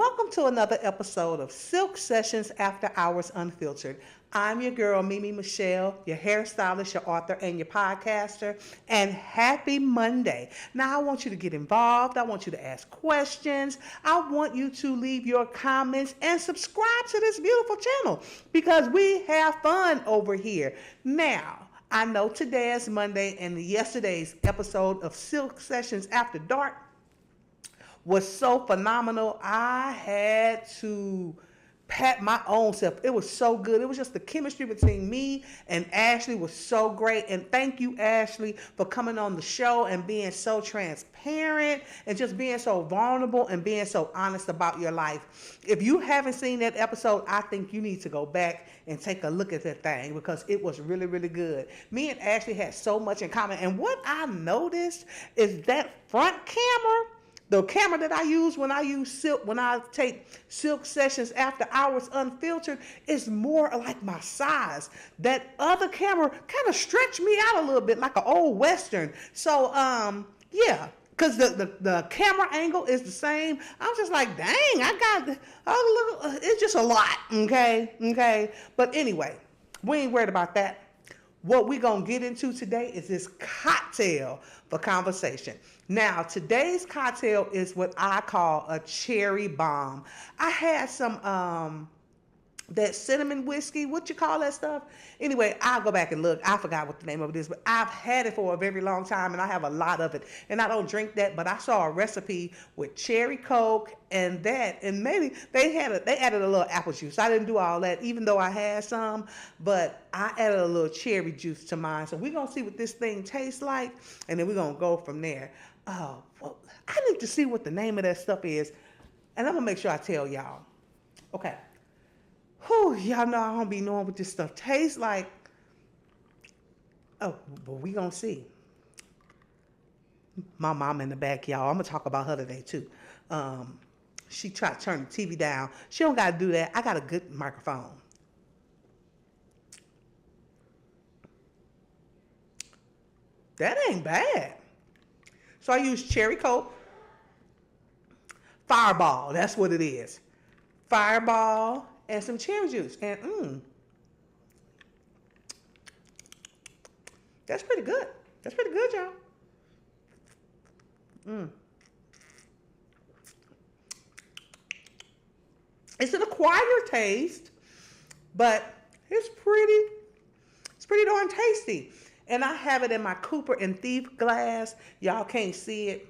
Welcome to another episode of Silk Sessions After Hours Unfiltered. I'm your girl, Mimi Michelle, your hairstylist, your author, and your podcaster. And happy Monday. Now, I want you to get involved. I want you to ask questions. I want you to leave your comments and subscribe to this beautiful channel because we have fun over here. Now, I know today is Monday and yesterday's episode of Silk Sessions After Dark was so phenomenal. I had to pat my own self. It was so good. It was just the chemistry between me and Ashley was so great. And thank you, Ashley, for coming on the show and being so transparent and just being so vulnerable and being so honest about your life. If you haven't seen that episode, I think you need to go back and take a look at that thing because it was really, really good. Me and Ashley had so much in common. And what I noticed is that front camera, the camera that I use when I take Silk Sessions After Hours Unfiltered is more like my size. That other camera kind of stretched me out a little bit like an old Western. So, yeah, because the camera angle is the same. I'm just like, dang, it's just a lot, okay? But anyway, we ain't worried about that. What we're going to get into today is this cocktail for conversation. Now, today's cocktail is what I call a cherry bomb. I had some, that cinnamon whiskey. What you call that stuff? Anyway, I'll go back and look. I forgot what the name of it is, but I've had it for a very long time and I have a lot of it. And I don't drink that, but I saw a recipe with cherry Coke and that, and maybe they added a little apple juice. I didn't do all that, even though I had some, but I added a little cherry juice to mine. So we're going to see what this thing tastes like, and then we're going to go from there. Oh, well, I need to see what the name of that stuff is, and I'm going to make sure I tell y'all. Okay. Whew, y'all know I don't be knowing what this stuff tastes like. Oh, but we gonna see. My mom in the back, y'all. I'm gonna talk about her today too. She tried to turn the TV down. She don't gotta do that. I got a good microphone. That ain't bad. So I use cherry Coke. Fireball, that's what it is. Fireball and some cherry juice. And that's pretty good. That's pretty good, y'all. It's an acquired taste, but it's pretty darn tasty. And I have it in my Cooper and Thief glass. Y'all can't see it.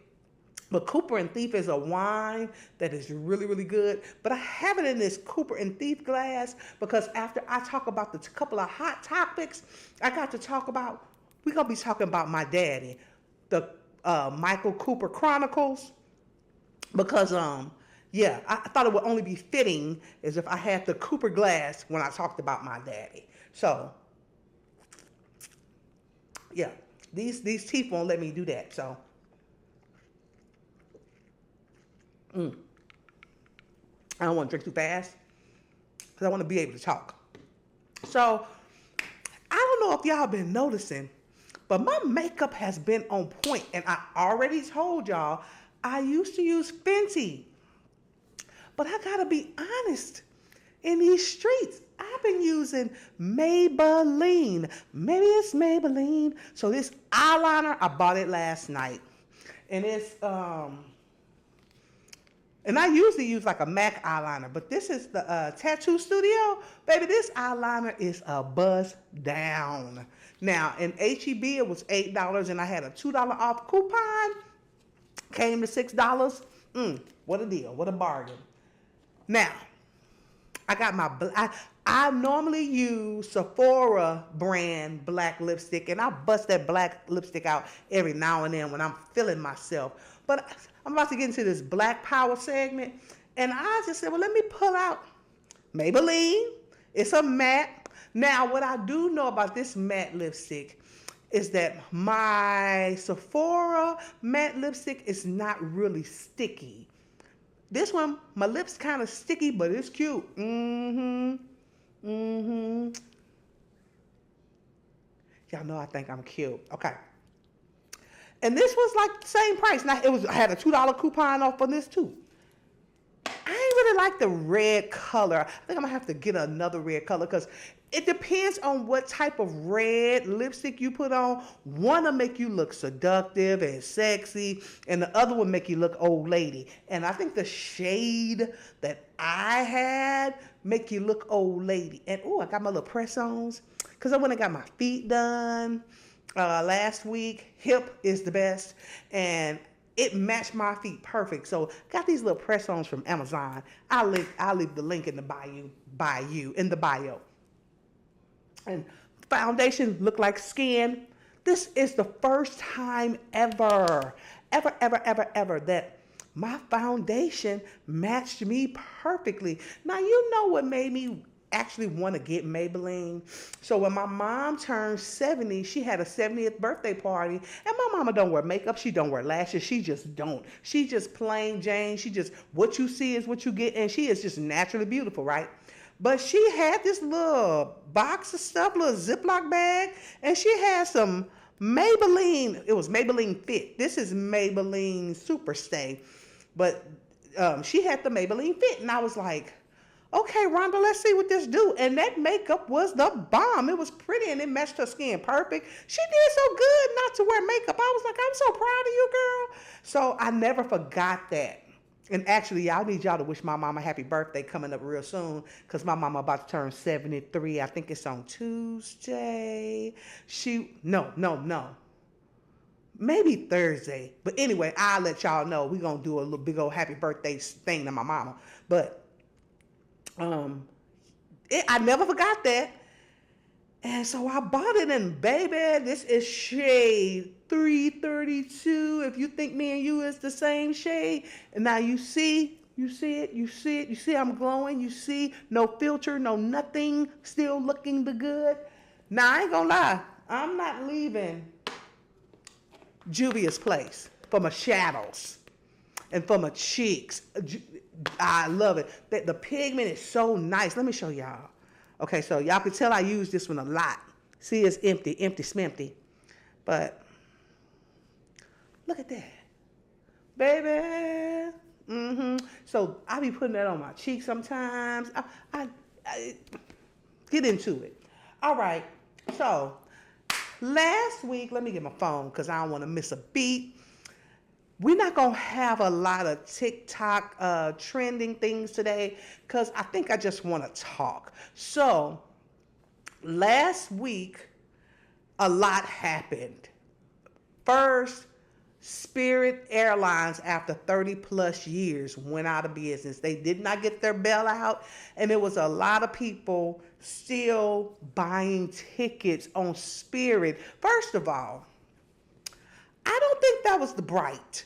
But Cooper and Thief is a wine that is really, really good. But I have it in this Cooper and Thief glass because after I talk about the couple of hot topics, we're going to be talking about my daddy, the Michael Cooper Chronicles. Because, I thought it would only be fitting as if I had the Cooper glass when I talked about my daddy. So, yeah, these teeth won't let me do that, so. I don't want to drink too fast because I want to be able to talk. So, I don't know if y'all been noticing, but my makeup has been on point. And I already told y'all I used to use Fenty. But I got to be honest, in these streets, I've been using Maybelline. Maybe it's Maybelline. So this eyeliner, I bought it last night. And it's, and I usually use like a MAC eyeliner, but this is the Tattoo Studio. Baby, this eyeliner is a buzz down. Now, in H-E-B, it was $8, and I had a $2 off coupon. Came to $6. What a deal. What a bargain. Now, I got my I normally use Sephora brand black lipstick, and I bust that black lipstick out every now and then when I'm feeling myself. But I'm about to get into this Black Power segment, and I just said, well, let me pull out Maybelline. It's a matte. Now, what I do know about this matte lipstick is that my Sephora matte lipstick is not really sticky. This one, my lips kind of sticky, but it's cute. Y'all know I think I'm cute. Okay. And this was like the same price. Now I had a $2 coupon off on this too. I ain't really like the red color. I think I'm gonna have to get another red color because it depends on what type of red lipstick you put on. One will make you look seductive and sexy, and the other will make you look old lady. And I think the shade that I had make you look old lady. And oh, I got my little press-ons because I went and got my feet done last week. Hip is the best, and it matched my feet perfect. So got these little press-ons from Amazon. I'll leave the link in the bio. And foundation look like skin. This is the first time ever that my foundation matched me perfectly. Now, you know what made me actually want to get Maybelline? So when my mom turned 70, she had a 70th birthday party, and my mama don't wear makeup, she don't wear lashes, she just don't. She just plain Jane, she just, what you see is what you get, and she is just naturally beautiful, right? But she had this little box of stuff, little Ziploc bag, and she had some Maybelline. It was Maybelline Fit. This is Maybelline Superstay. But she had the Maybelline Fit, and I was like, okay, Rhonda, let's see what this do. And that makeup was the bomb. It was pretty, and it matched her skin perfect. She did so good not to wear makeup. I was like, I'm so proud of you, girl. So I never forgot that. And actually, I need y'all to wish my mama happy birthday coming up real soon because my mama about to turn 73. I think it's on Tuesday. No. Maybe Thursday. But anyway, I'll let y'all know. We're going to do a little big old happy birthday thing to my mama. But I never forgot that. And so I bought it, and baby, this is shade 332. If you think me and you is the same shade, and now you see it, I'm glowing, you see, no filter, no nothing, still looking the good. Now, I ain't gonna lie, I'm not leaving Juvia's Place for my shadows and for my cheeks. I love it. The pigment is so nice. Let me show y'all. Okay, so y'all can tell I use this one a lot. See, it's empty smimpty. But look at that. Baby. So I be putting that on my cheeks sometimes. I get into it. All right. So last week, let me get my phone because I don't want to miss a beat. We're not going to have a lot of TikTok trending things today because I think I just want to talk. So last week, a lot happened. First, Spirit Airlines, after 30 plus years, went out of business. They did not get their bailout, and there was a lot of people still buying tickets on Spirit. First of all, I don't think that was the bright.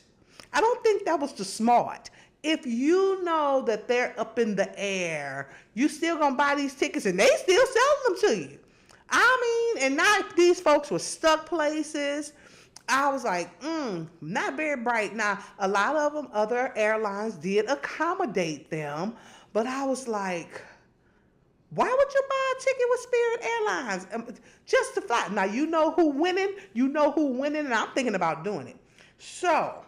I don't think that was the smart. If you know that they're up in the air, you still gonna buy these tickets, and they still selling them to you. I mean, and now these folks were stuck places. I was like, not very bright. Now, a lot of them, other airlines did accommodate them, but I was like, why would you buy a ticket with Spirit Airlines? Just to fly. Now, you know who winning, and I'm thinking about doing it. So,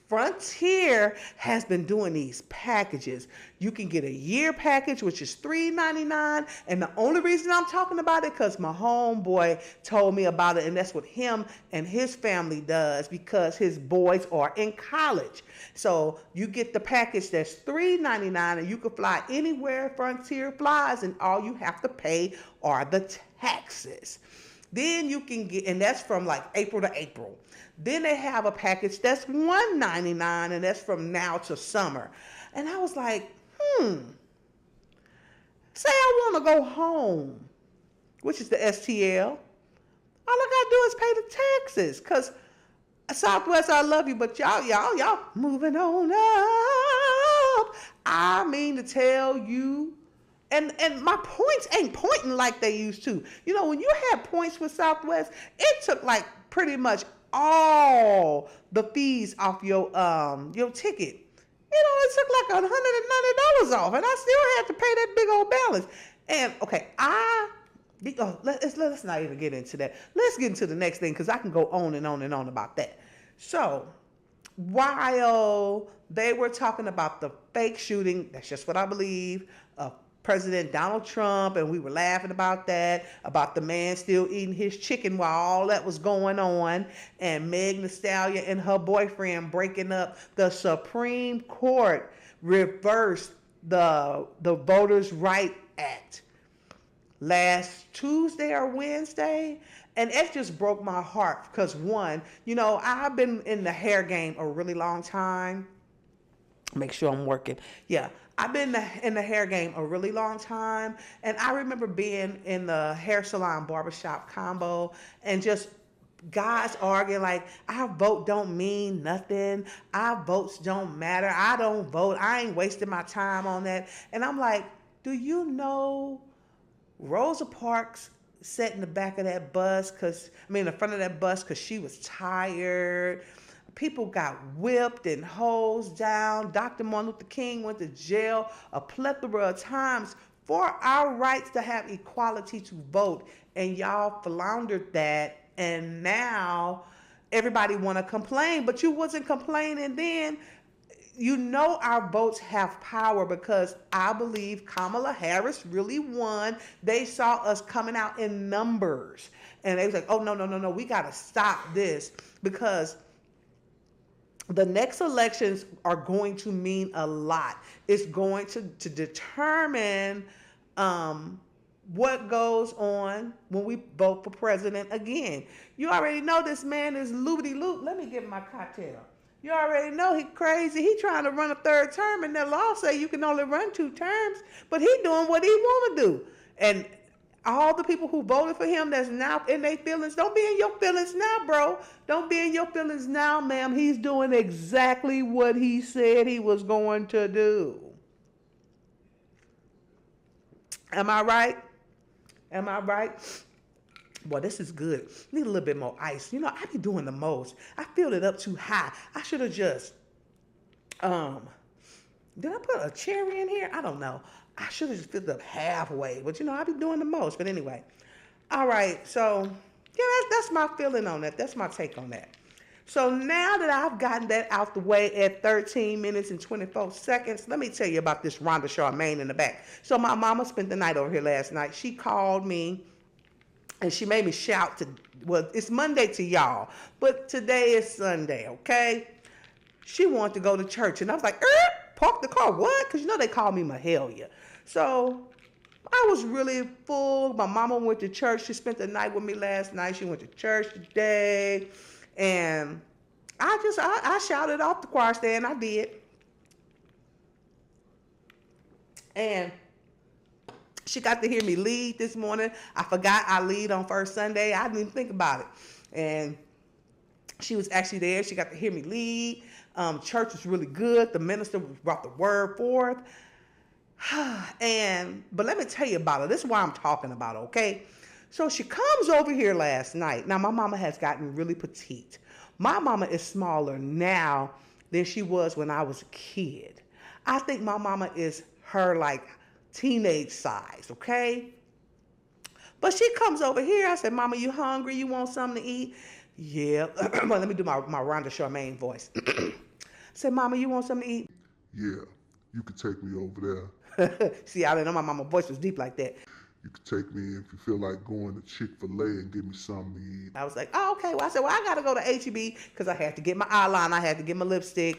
Frontier has been doing these packages. You can get a year package, which is $3.99. And the only reason I'm talking about it because my homeboy told me about it, and that's what him and his family does because his boys are in college. So you get the package that's $3.99, and you can fly anywhere Frontier flies, and all you have to pay are the taxes. Then you can get, and that's from like April to April. Then they have a package that's $1.99, and that's from now to summer. And I was like, say I want to go home, which is the STL. All I got to do is pay the taxes, because Southwest, I love you, but y'all moving on up. I mean to tell you, and my points ain't pointing like they used to. You know, when you had points with Southwest, it took like pretty much all the fees off your ticket. You know, it took like $190 off, and I still had to pay that big old balance. And okay, let's not even get into that. Let's get into the next thing, because I can go on and on and on about that. So while they were talking about the fake shooting, that's just what I believe, of President Donald Trump, and we were laughing about that, about the man still eating his chicken while all that was going on, and Meg Thee Stallion and her boyfriend breaking up, the Supreme Court reversed the Voters' Right Act last Tuesday or Wednesday. And it just broke my heart because, one, I've been in the hair game a really long time. Make sure I'm working. Yeah, I've been in the hair game a really long time. And I remember being in the hair salon barbershop combo and just guys arguing like, our vote don't mean nothing. Our votes don't matter. I don't vote. I ain't wasting my time on that. And I'm like, do you know Rosa Parks sat in the back of that bus in the front of that bus because she was tired. People got whipped and hosed down. Dr. Martin Luther King went to jail a plethora of times for our rights to have equality to vote. And y'all floundered that. And now everybody want to complain, but you wasn't complaining then. Our votes have power because I believe Kamala Harris really won. They saw us coming out in numbers. And they was like, oh, no, we got to stop this because the next elections are going to mean a lot. It's going to determine what goes on when we vote for president again. You already know this man is loopity-loop. Let me get my cocktail. You already know he crazy. He trying to run a third term, and the law say you can only run 2 terms, but he doing what he want to do. And all the people who voted for him that's now in their feelings, don't be in your feelings now, bro. Don't be in your feelings now, ma'am. He's doing exactly what he said he was going to do. Am I right? Am I right? Boy, this is good. Need a little bit more ice. I be doing the most. I filled it up too high. I should have just, did I put a cherry in here? I don't know. I should have just filled it up halfway. But I be doing the most. But anyway. All right. So, yeah, that's my feeling on that. That's my take on that. So now that I've gotten that out the way at 13 minutes and 24 seconds, let me tell you about this Rhonda Charmaine in the back. So my mama spent the night over here last night. She called me. And she made me shout it's Monday to y'all, but today is Sunday, okay? She wanted to go to church, and I was like, park the car, what? Because they call me Mahalia. So I was really full. My mama went to church. She spent the night with me last night. She went to church today, and I shouted off the choir stand. I did. And she got to hear me lead this morning. I forgot I lead on first Sunday. I didn't even think about it. And she was actually there. She got to hear me lead. Church was really good. The minister brought the word forth. But let me tell you about it. This is why I'm talking about it, okay? So she comes over here last night. Now, my mama has gotten really petite. My mama is smaller now than she was when I was a kid. I think my mama is her, teenage size, okay? But she comes over here. I said, Mama, you hungry? You want something to eat? Yeah. Well, let me do my Rhonda Charmaine voice. I said, Mama, you want something to eat? Yeah, you could take me over there. See, I didn't know my mama's voice was deep like that. You could take me if you feel like going to Chick-fil-A and give me something to eat. I was like, oh, okay. Well, I said, I got to go to H-E-B because I had to get my eyeliner. I had to get my lipstick.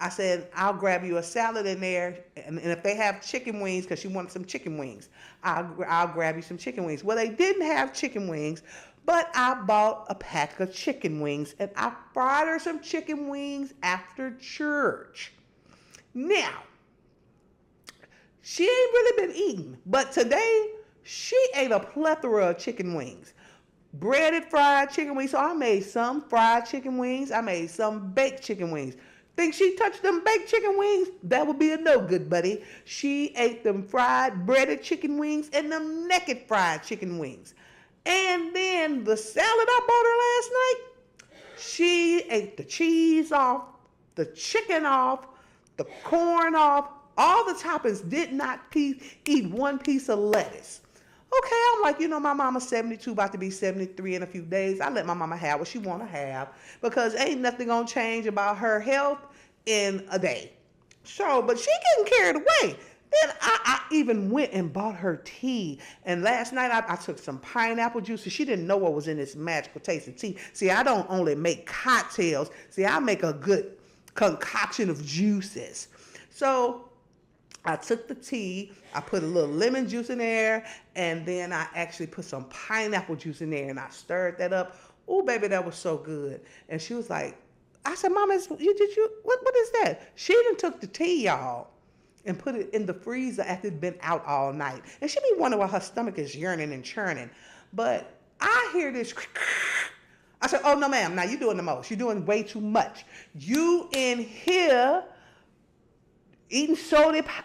I said, I'll grab you a salad in there, and if they have chicken wings, because she wanted some chicken wings, I'll grab you some chicken wings. Well, they didn't have chicken wings, but I bought a pack of chicken wings, and I fried her some chicken wings after church. Now, she ain't really been eating, but today, she ate a plethora of chicken wings. Breaded fried chicken wings, so I made some fried chicken wings. I made some baked chicken wings. Think she touched them baked chicken wings? That would be a no good, buddy. She ate them fried, breaded chicken wings and them naked fried chicken wings. And then the salad I bought her last night, she ate the cheese off, the chicken off, the corn off, all the toppings, did not eat one piece of lettuce. Okay, I'm like, my mama's 72, about to be 73 in a few days. I let my mama have what she want to have because ain't nothing going to change about her health in a day. So, but she getting carried away. Then I even went and bought her tea. And last night I took some pineapple juice. She didn't know what was in this magical tasting tea. See, I don't only make cocktails. See, I make a good concoction of juices. So I took the tea, I put a little lemon juice in there, and then I actually put some pineapple juice in there, and I stirred that up. Oh, baby, that was so good. And she was like, I said, Mama, what is that? She done took the tea, y'all, and put it in the freezer after it'd been out all night. And she be wondering why her stomach is yearning and churning. But I hear this. I said, oh, no, ma'am. Now, you're doing the most. You're doing way too much. You in here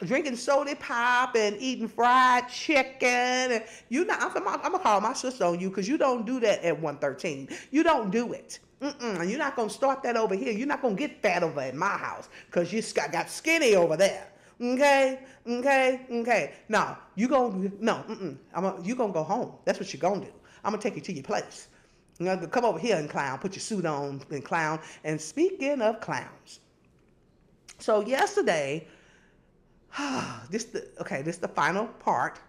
drinking soda pop and eating fried chicken. I'm gonna call my sister on you because you don't do that at 113. You don't do it. You're not gonna start that over here. You're not gonna get fat over at my house because you got skinny over there. Okay. No, you gonna go home. That's what you're gonna do. I'm gonna take you to your place. You're gonna come over here and clown. Put your suit on and clown. And speaking of clowns, so yesterday. This the final part.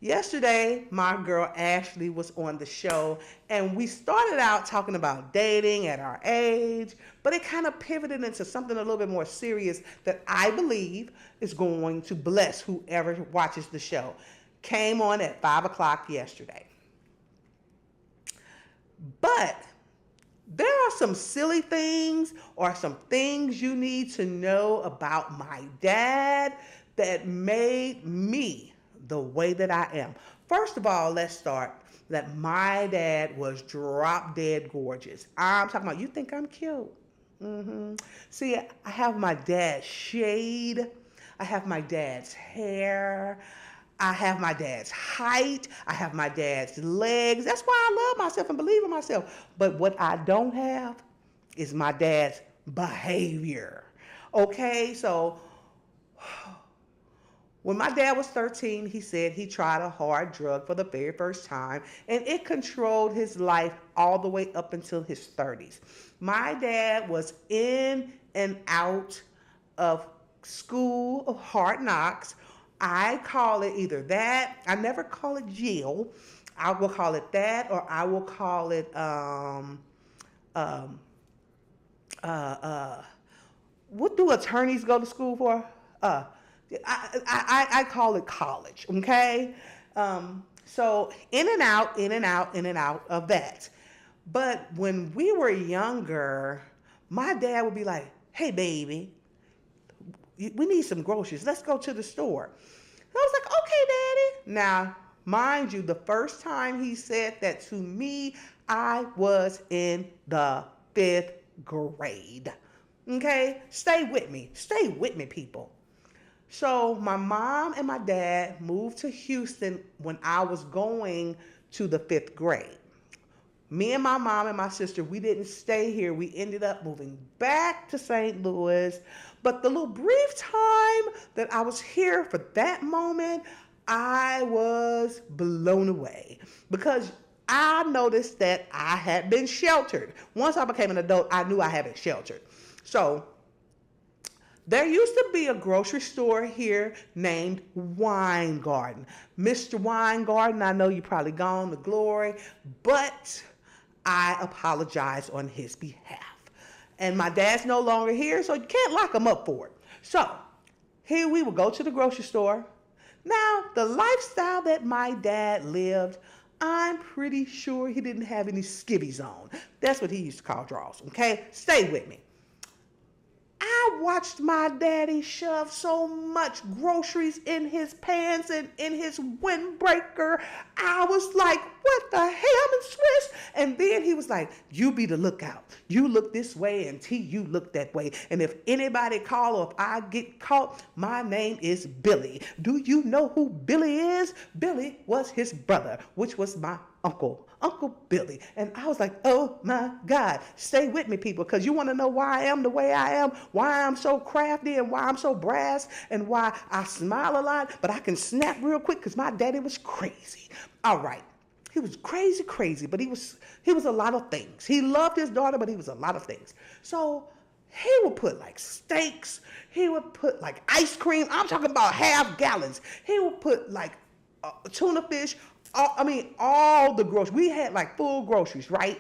Yesterday, my girl Ashley was on the show, and we started out talking about dating at our age, but it kind of pivoted into something a little bit more serious that I believe is going to bless whoever watches the show. Came on at 5 o'clock yesterday. But there are some silly things or some things you need to know about my dad that made me the way that I am. First of all, let's start that my dad was drop dead gorgeous. I'm talking about, you think I'm cute? See, I have my dad's shade. I have my dad's hair. I have my dad's height. I have my dad's legs. That's why I love myself and believe in myself. But what I don't have is my dad's behavior. Okay, so when my dad was 13, he said he tried a hard drug for the very first time, and it controlled his life all the way up until his 30s. My dad was in and out of school of hard knocks. I call it either that. I never call it jail. I will call it that, or I will call it what do attorneys go to school for? I call it college. Okay, so in and out of that. But when we were younger, my dad would be like, "Hey, baby, we need some groceries. Let's go to the store." And I was like, "Okay, Daddy." Now, mind you, the first time he said that to me, I was in the 5th grade. Okay? Stay with me, people. So my mom and my dad moved to Houston when I was going to the 5th grade. Me and my mom and my sister, we didn't stay here. We ended up moving back to St. Louis. But the little brief time that I was here for that moment, I was blown away because I noticed that I had been sheltered. Once I became an adult, I knew I had been sheltered. So there used to be a grocery store here named Wine Garden. Mr. Wine Garden, I know you're probably gone to glory, but I apologize on his behalf. And my dad's no longer here, so you can't lock him up for it. So here we would go to the grocery store. Now, the lifestyle that my dad lived, I'm pretty sure he didn't have any skivvies on. That's what he used to call draws, okay? Stay with me. I watched my daddy shove so much groceries in his pants and in his windbreaker. I was like, what the hell, I'm in Swiss? And then he was like, you be the lookout. You look this way and T, you look that way. And if anybody call or if I get caught, my name is Billy. Do you know who Billy is? Billy was his brother, which was my Uncle Billy. And I was like, oh my God, stay with me, people, because you want to know why I am the way I am, why I'm so crafty and why I'm so brass and why I smile a lot, but I can snap real quick because my daddy was crazy. All right. He was crazy, but he was a lot of things. He loved his daughter, but he was a lot of things. So he would put like steaks. He would put like ice cream. I'm talking about half gallons. He would put like tuna fish. All the groceries. We had like full groceries, right?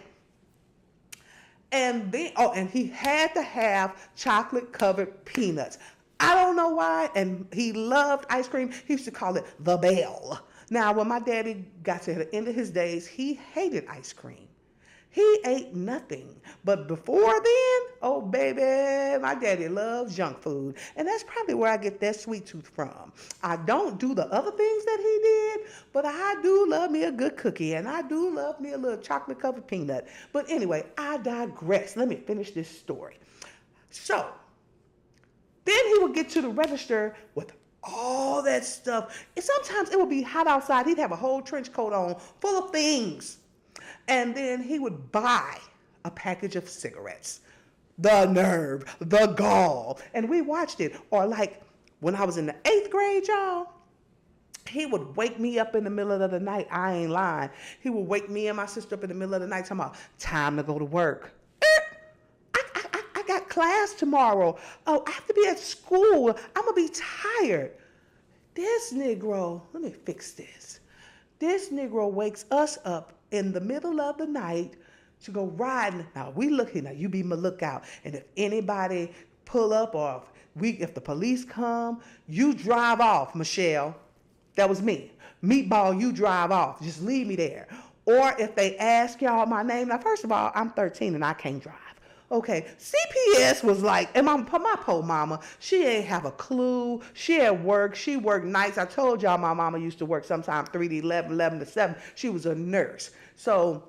And then, and he had to have chocolate covered peanuts. I don't know why. And he loved ice cream. He used to call it the Bell. Now, when my daddy got to the end of his days, he hated ice cream. He ate nothing. But before then, oh baby, my daddy loves junk food. And that's probably where I get that sweet tooth from. I don't do the other things that he did, but I do love me a good cookie and I do love me a little chocolate covered peanut. But anyway, I digress. Let me finish this story. So, then he would get to the register with all that stuff. And sometimes it would be hot outside. He'd have a whole trench coat on full of things. And then he would buy a package of cigarettes. The nerve, the gall. And we watched it. Or like when I was in the 8th grade, y'all, he would wake me up in the middle of the night. I ain't lying. He would wake me and my sister up in the middle of the night talking about time to go to work. I got class tomorrow. Oh, I have to be at school. I'm going to be tired. This Negro, let me fix this. This Negro wakes us up in the middle of the night to go riding. Now, we looking. Now, you be my lookout. And if anybody pull up or if the police come, you drive off, Michelle. That was me. Meatball, you drive off. Just leave me there. Or if they ask y'all my name. Now, first of all, I'm 13 and I can't drive. Okay, CPS was like, and my poor mama, she ain't have a clue. She at work. She worked nights. I told y'all my mama used to work sometimes 3 to 11, 11 to 7. She was a nurse. So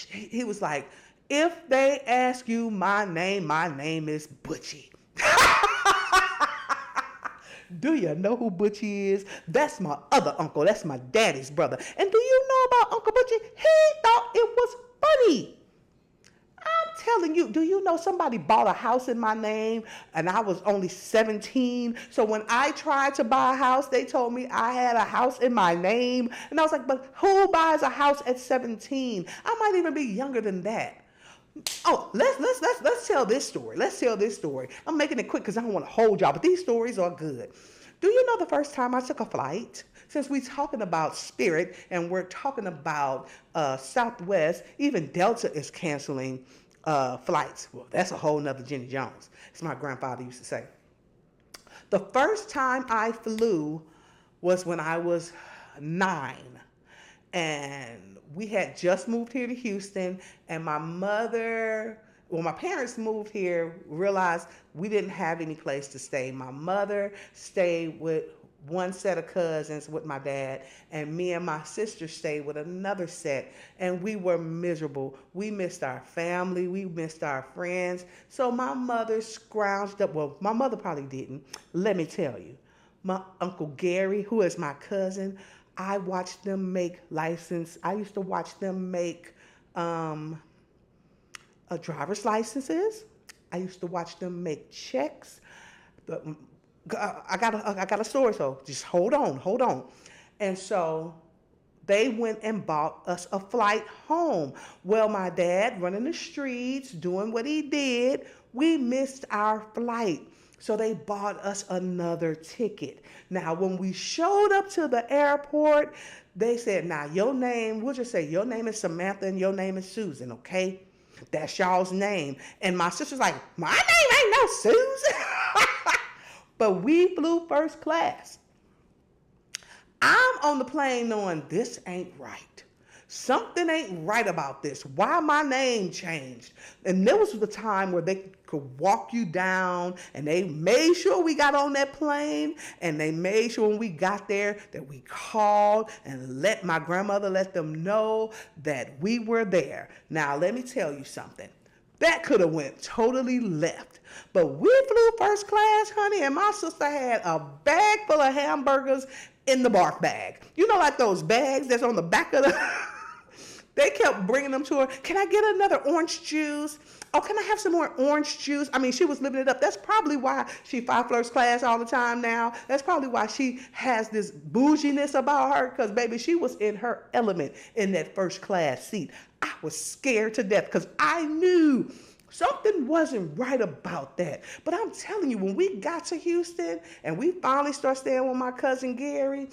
he was like, if they ask you my name is Butchie. Do you know who Butchie is? That's my other uncle. That's my daddy's brother. And do you know about Uncle Butchie? He thought it was funny. I'm telling you, do you know somebody bought a house in my name and I was only 17? So when I tried to buy a house, they told me I had a house in my name. And I was like, but who buys a house at 17? I might even be younger than that. Oh, let's tell this story. Let's tell this story. I'm making it quick because I don't want to hold y'all, but these stories are good. Do you know the first time I took a flight? Since we're talking about Spirit and we're talking about Southwest, even Delta is canceling flights. Well, that's a whole nother Jenny Jones. It's my grandfather used to say. The first time I flew was when I was 9. And we had just moved here to Houston, and my parents moved here, realized we didn't have any place to stay. My mother stayed with one set of cousins with my dad, and me and my sister stayed with another set, and we were miserable. We missed our family. We missed our friends. So my mother scrounged up. Well, my mother probably didn't. Let me tell you. My Uncle Gary, who is my cousin, I watched them make license. I used to watch them make driver's licenses. I used to watch them make checks. I got a story, so just hold on. And so they went and bought us a flight home. Well, my dad running the streets, doing what he did, we missed our flight. So they bought us another ticket. Now, when we showed up to the airport, they said, now your name, we'll just say your name is Samantha and your name is Susan, okay? That's y'all's name. And my sister's like, my name ain't no Susan. But we flew first class. I'm on the plane knowing this ain't right. Something ain't right about this. Why my name changed? And there was the time where they could walk you down, and they made sure we got on that plane, and they made sure when we got there that we called and let them know that we were there. Now, let me tell you something. That could have went totally left. But we flew first class, honey, and my sister had a bag full of hamburgers in the barf bag. You know, like those bags that's on the back of the... They kept bringing them to her. Can I get another orange juice? Oh, can I have some more orange juice? I mean, she was living it up. That's probably why she fly first class all the time now. That's probably why she has this bouginess about her, because, baby, she was in her element in that first class seat. I was scared to death because I knew something wasn't right about that. But I'm telling you, when we got to Houston and we finally started staying with my cousin Gary,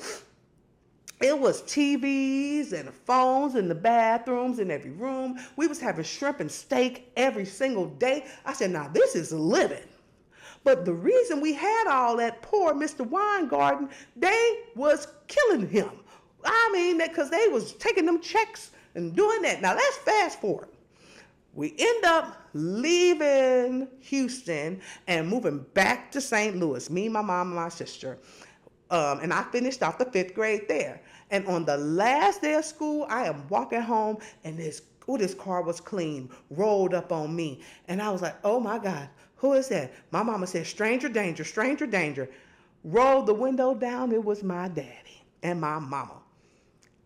it was TVs and phones in the bathrooms in every room. We was having shrimp and steak every single day. I said, now this is living. But the reason we had all that, poor Mr. Weingarten, they was killing him. I mean, because they was taking them checks and doing that. Now let's fast forward. We end up leaving Houston and moving back to St. Louis, me, my mom, and my sister. And I finished off the 5th grade there. And on the last day of school, I am walking home, and this car was clean, rolled up on me. And I was like, oh my God, who is that? My mama said, stranger danger, stranger danger. Rolled the window down, it was my daddy and my mama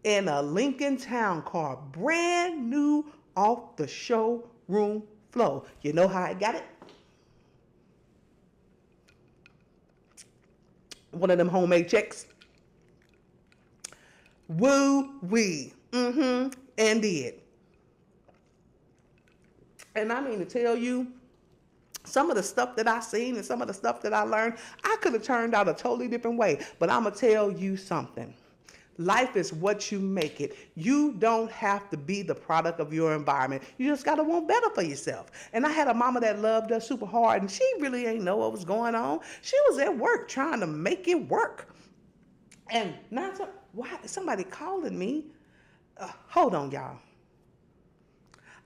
in a Lincoln Town car, brand new off the showroom floor. You know how I got it? One of them homemade checks. Woo-wee. And did. And I mean to tell you, some of the stuff that I seen and some of the stuff that I learned, I could have turned out a totally different way. But I'm going to tell you something. Life is what you make it. You don't have to be the product of your environment. You just got to want better for yourself. And I had a mama that loved us super hard, and she really ain't know what was going on. She was at work trying to make it work. And now, why is somebody calling me? Hold on, y'all.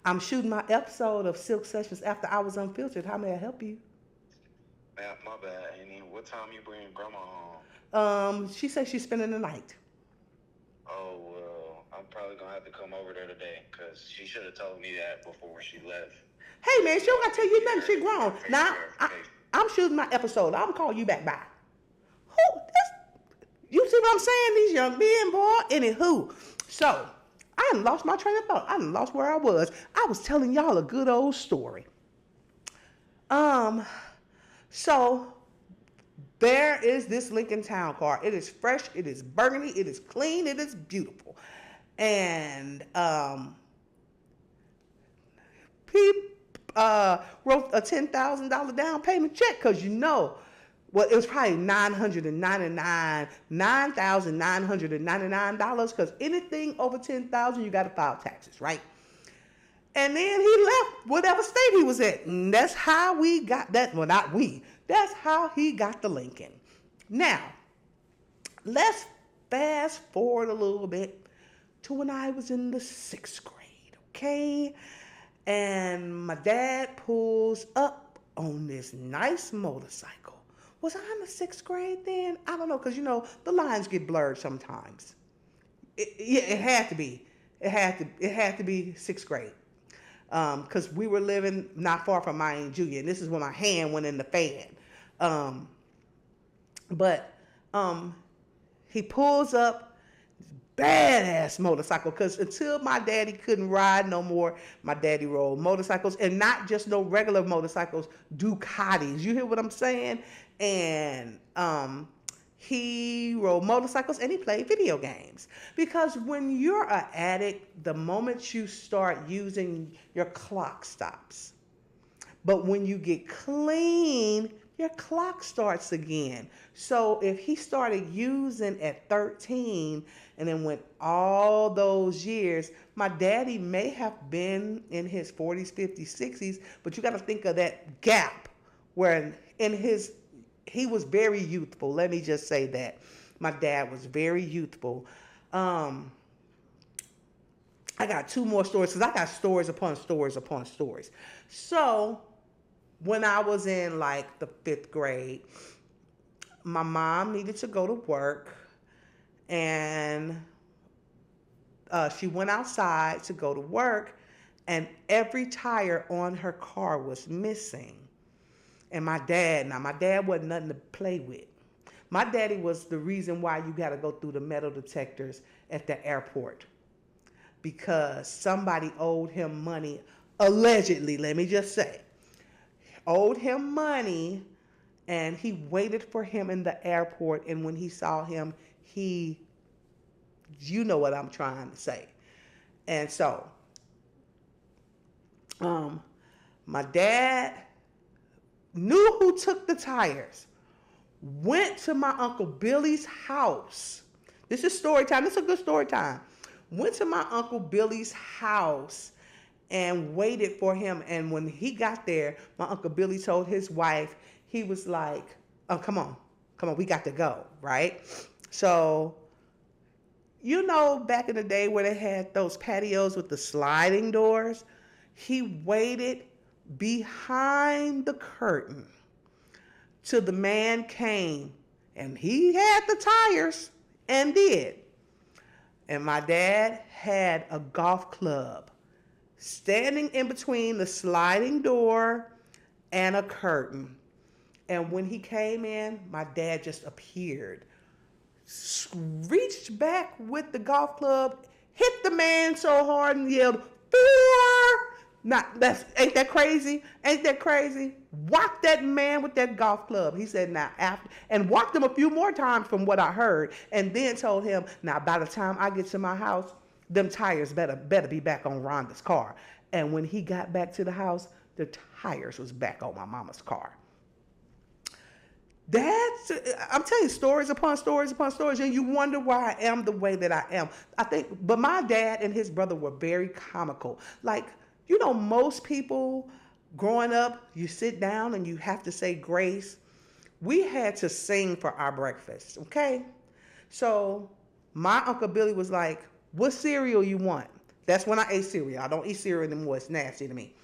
I'm shooting my episode of Silk Sessions After Hours Unfiltered. How may I help you? My bad, Amy. What time you bringing Grandma home? She said she's spending the night. Oh, well, I'm probably going to have to come over there today, because she should have told me that before she left. Hey, man, she don't got to tell you nothing. She grown. Now, I'm shooting my episode. I'm going to call you back. Bye. You see what I'm saying? These young men, boy. Anywho. So, I done lost my train of thought. I done lost where I was. I was telling y'all a good old story. So, there is this Lincoln Town car. It is fresh. It is burgundy. It is clean. It is beautiful. And he wrote a $10,000 down payment check because well, it was probably $9,999 because anything over $10,000, you got to file taxes, right? And then he left whatever state he was at. And that's how we got that. Well, not we. That's how he got the Lincoln. Now, let's fast forward a little bit to when I was in the 6th grade, okay? And my dad pulls up on this nice motorcycle. Was I in the 6th grade then? I don't know, because, the lines get blurred sometimes. It had to be. It had to be 6th grade. Because we were living not far from Miami Junior, and this is when my hand went in the fan. But he pulls up, badass motorcycle, because until my daddy couldn't ride no more, my daddy rode motorcycles, and not just no regular motorcycles, Ducatis. You hear what I'm saying? And he rode motorcycles and he played video games. Because when you're an addict, the moment you start using, your clock stops. But when you get clean, your clock starts again. So if he started using at 13 and then went all those years, my daddy may have been in his 40s, 50s, 60s, but you got to think of that gap where he was very youthful. Let me just say that. My dad was very youthful. I got 2 more stories because I got stories upon stories upon stories. So when I was in like the 5th grade, my mom needed to go to work, and she went outside to go to work, and every tire on her car was missing. And my dad wasn't nothing to play with. My daddy was the reason why you got to go through the metal detectors at the airport, because somebody owed him money, allegedly, let me just say, owed him money, and he waited for him in the airport. And when he saw him, you know what I'm trying to say. And so, my dad knew who took the tires, went to my Uncle Billy's house. This is story time. This is a good story time. Went to my Uncle Billy's house and waited for him. And when he got there, my Uncle Billy told his wife, he was like, oh, come on, we got to go, right? So, you know, back in the day where they had those patios with the sliding doors, he waited behind the curtain till the man came, and he had the tires and did. And my dad had a golf club standing in between the sliding door and a curtain. And when he came in, my dad just appeared, reached back with the golf club, hit the man so hard and yelled, "Four!" Ain't that crazy? Ain't that crazy? Whacked that man with that golf club. He said, now after, and whacked him a few more times from what I heard, and then told him, now by the time I get to my house, them tires better be back on Rhonda's car. And when he got back to the house, the tires was back on my mama's car. I'm telling you, stories upon stories upon stories, and you wonder why I am the way that I am. But my dad and his brother were very comical. Like, you know, most people growing up, you sit down and you have to say grace. We had to sing for our breakfast, okay? So my Uncle Billy was like, what cereal you want? That's when I ate cereal. I don't eat cereal anymore. It's nasty to me.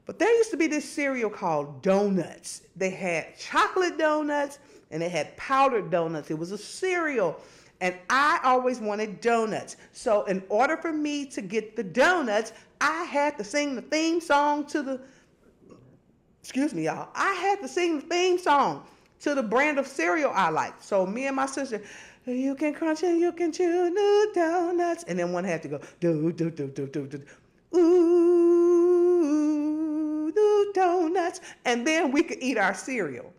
But there used to be this cereal called donuts. They had chocolate donuts and they had powdered donuts. It was a cereal. And I always wanted donuts. So in order for me to get the donuts, I had to sing the theme song to the, excuse me, y'all. I had to sing the theme song to the brand of cereal I liked. So me and my sister, you can crunch and you can chew new donuts. And then one had to go, do, do, do, do, do, do. Ooh, new donuts. And then we could eat our cereal.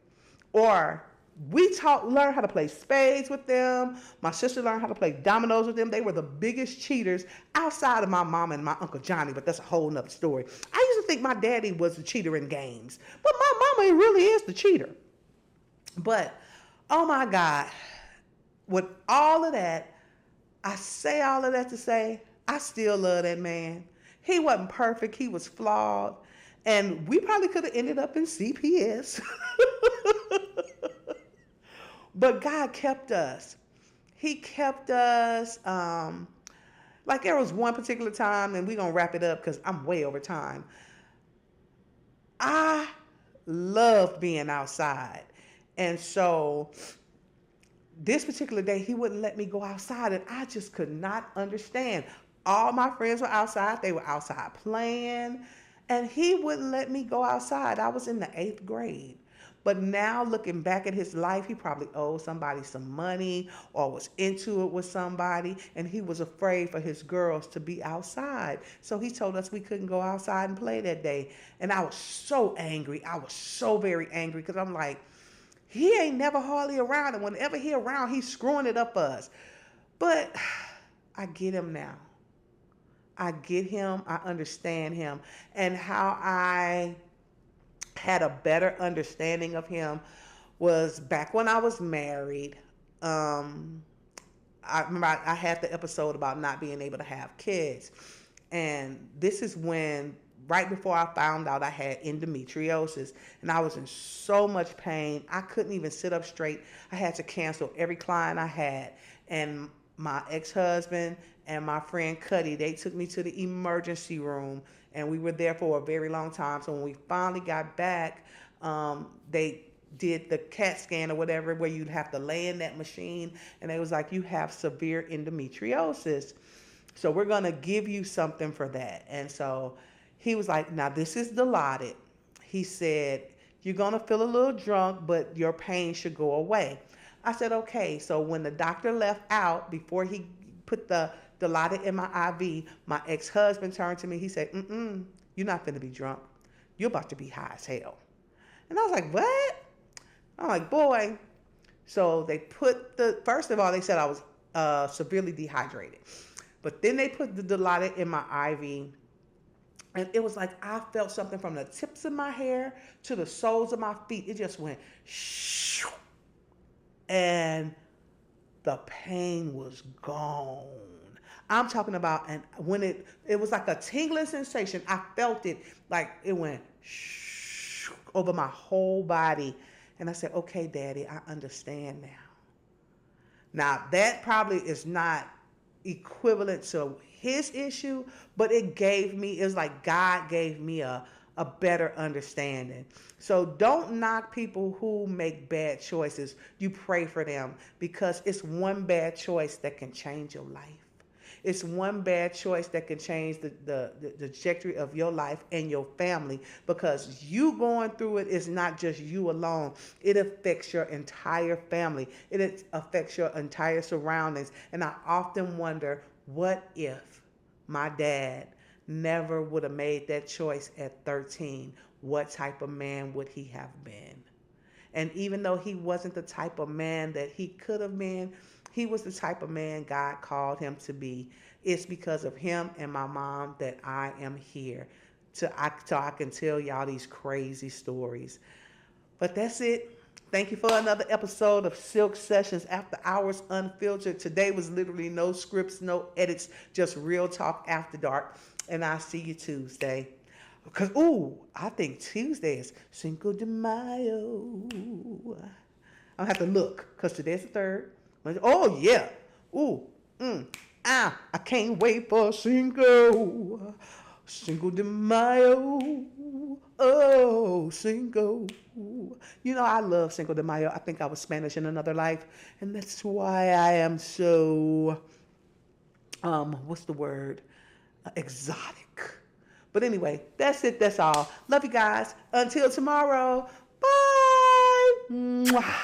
Or we learned how to play spades with them. My sister learned how to play dominoes with them. They were the biggest cheaters outside of my mom and my Uncle Johnny, but that's a whole nother story. I used to think my daddy was the cheater in games, but my mama really is the cheater. But, oh my God, with all of that, I say all of that to say, I still love that man. He wasn't perfect. He was flawed. And we probably could have ended up in CPS. But God kept us. He kept us. Like there was one particular time, and we're going to wrap it up because I'm way over time. I loved being outside. And so this particular day, he wouldn't let me go outside, and I just could not understand. All my friends were outside. They were outside playing, and he wouldn't let me go outside. I was in the 8th grade. But now looking back at his life, he probably owed somebody some money or was into it with somebody, and he was afraid for his girls to be outside. So he told us we couldn't go outside and play that day. And I was so angry. I was so very angry because I'm like, he ain't never hardly around, and whenever he around, he's screwing it up for us. But I get him now. I get him. I understand him. And how I had a better understanding of him was back when I was married. I remember I had the episode about not being able to have kids. And this is when, right before I found out I had endometriosis, and I was in so much pain, I couldn't even sit up straight. I had to cancel every client I had. And my ex-husband and my friend Cuddy, they took me to the emergency room, and we were there for a very long time. So when we finally got back, they did the CAT scan or whatever, where you'd have to lay in that machine, and they was like, you have severe endometriosis. So we're going to give you something for that. And so he was like, now this is Dilaudid. He said, you're going to feel a little drunk, but your pain should go away. I said, okay. So when the doctor left out, before he put the Dilaudid in my IV, my ex-husband turned to me. He said, you're not going to be drunk. You're about to be high as hell. And I was like, what? I'm like, boy. So they put first of all, they said I was severely dehydrated. But then they put the Dilaudid in my IV. And it was like I felt something from the tips of my hair to the soles of my feet. It just went shoo. And the pain was gone. I'm talking about, and when it was like a tingling sensation. I felt it like it went shoo over my whole body. And I said, okay, Daddy, I understand now. Now, that probably is not equivalent to his issue, but it was like God gave me a better understanding. So don't knock people who make bad choices. You pray for them, because it's one bad choice that can change your life. It's one bad choice that can change the trajectory of your life and your family, because you going through it is not just you alone. It affects your entire family. It affects your entire surroundings. And I often wonder, what if my dad never would have made that choice at 13? What type of man would he have been? And even though he wasn't the type of man that he could have been, he was the type of man God called him to be. It's because of him and my mom that I am here. So I can tell y'all these crazy stories. But that's it. Thank you for another episode of Silk Sessions After Hours Unfiltered. Today was literally no scripts, no edits, just real talk after dark. And I'll see you Tuesday. Because, I think Tuesday is Cinco de Mayo. I'll have to look, because today's the 3rd. Oh, yeah. I can't wait for Cinco de Mayo. Oh, Cinco. You know, I love Cinco de Mayo. I think I was Spanish in another life. And that's why I am so, what's the word? Exotic. But anyway, that's it. That's all. Love you guys. Until tomorrow. Bye. Mwah.